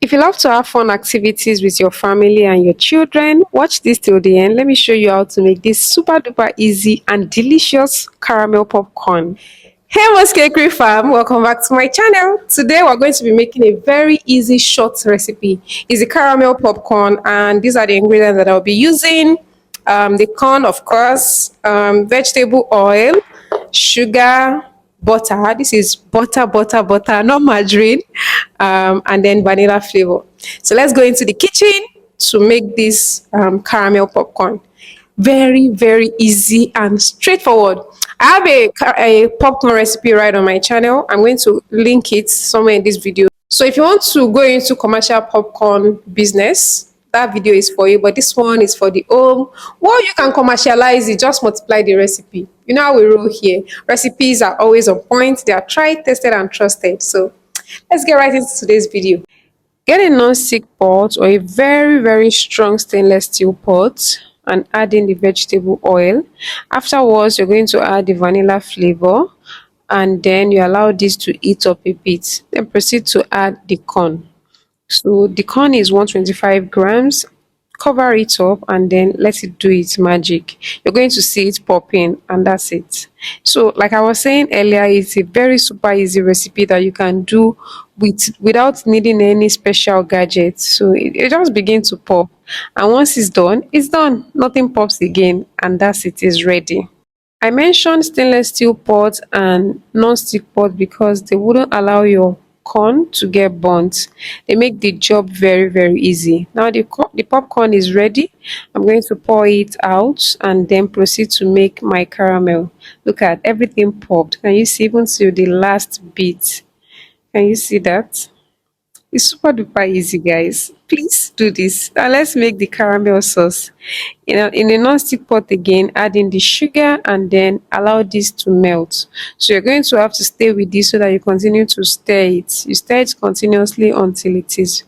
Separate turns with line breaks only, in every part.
If you love to have fun activities with your family and your children, watch this till the end. Let me show you how to make this super duper easy and delicious caramel popcorn. Hey Moscakery fam, welcome back to my channel. Today we're going to be making a very easy short recipe. It's a caramel popcorn and these are the ingredients that I'll be using. The corn, of course, vegetable oil, sugar, butter. This is butter, not margarine, and then vanilla flavor. So let's go into the kitchen to make this caramel popcorn. Very, very easy and straightforward. I have a popcorn recipe right on my channel. I'm going to link it somewhere in this video. So if you want to go into commercial popcorn business, that video is for you, but this one is for the home. Well, you can commercialize it, just multiply the recipe. You know how we roll here. Recipes are always on point. They are tried, tested, and trusted. So let's get right into today's video. Get a non-stick pot or a very, very strong stainless steel pot and add in the vegetable oil. Afterwards, you're going to add the vanilla flavor and then you allow this to heat up a bit. Then proceed to add the corn. So the corn is 125 grams. Cover it up and then let it do its magic. You're going to see it popping and that's it. So like I was saying earlier, it's a very super easy recipe that you can do without needing any special gadgets. So it just begins to pop, and once it's done, nothing pops again, and that's it, is ready. I mentioned stainless steel pot and non-stick pot because they wouldn't allow your corn to get burnt. They make the job very, very easy. Now the popcorn is ready. I'm going to pour it out and then proceed to make my caramel. Look at everything popped. Can you see even to the last bit? Can you see that? It's super duper easy, guys. Please do this. Now let's make the caramel sauce. In a non-stick pot again, add in the sugar and then allow this to melt. So you're going to have to stay with this so that you continue to stir it. You stir it continuously until it is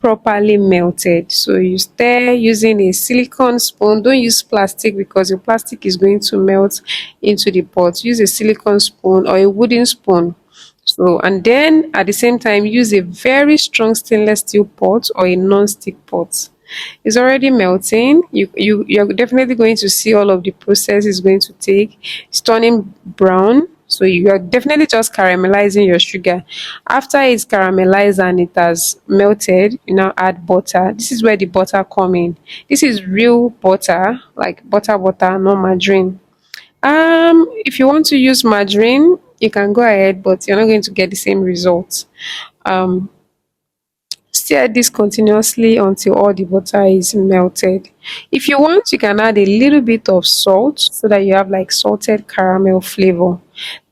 properly melted. So you stir using a silicone spoon. Don't use plastic because your plastic is going to melt into the pot. Use a silicone spoon or a wooden spoon. So, and then at the same time, use a very strong stainless steel pot or a non-stick pot. It's already melting. You're definitely going to see all of the process is going to take. It's turning brown. So you are definitely just caramelizing your sugar. After it's caramelized and it has melted, you now add butter. This is where the butter come in. This is real butter, like butter, not margarine. If you want to use margarine, you can go ahead, but you're not going to get the same results. Stir this continuously until all the butter is melted. If you want, you can add a little bit of salt so that you have like salted caramel flavor.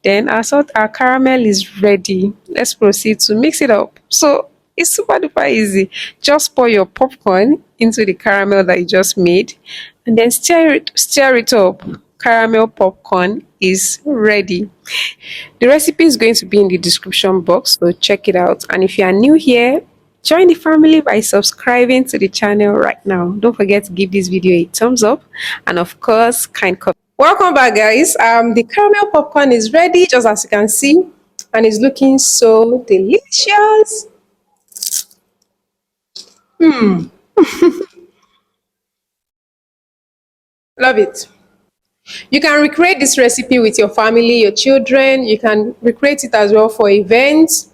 Then our caramel is ready. Let's proceed to mix it up. So it's super duper easy. Just pour your popcorn into the caramel that you just made and then stir it up. Caramel popcorn is ready. The recipe is going to be in the description box, so check it out. And if you are new here, join the family by subscribing to the channel right now. Don't forget to give this video a thumbs up and of course kind comment. Welcome back, guys. The caramel popcorn is ready, just as you can see, and it's looking so delicious. Love it. You can recreate this recipe with your family, your children. You can recreate it as well for events,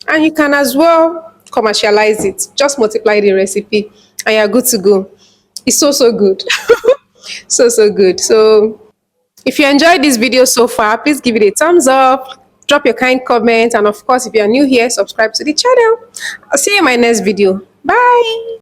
and you can as well commercialize it. Just multiply the recipe and you're good to go. It's so good. So good. So if you enjoyed this video so far, please give it a thumbs up, drop your kind comment, and of course if you're new here, subscribe to the channel. I'll see you in my next video. Bye.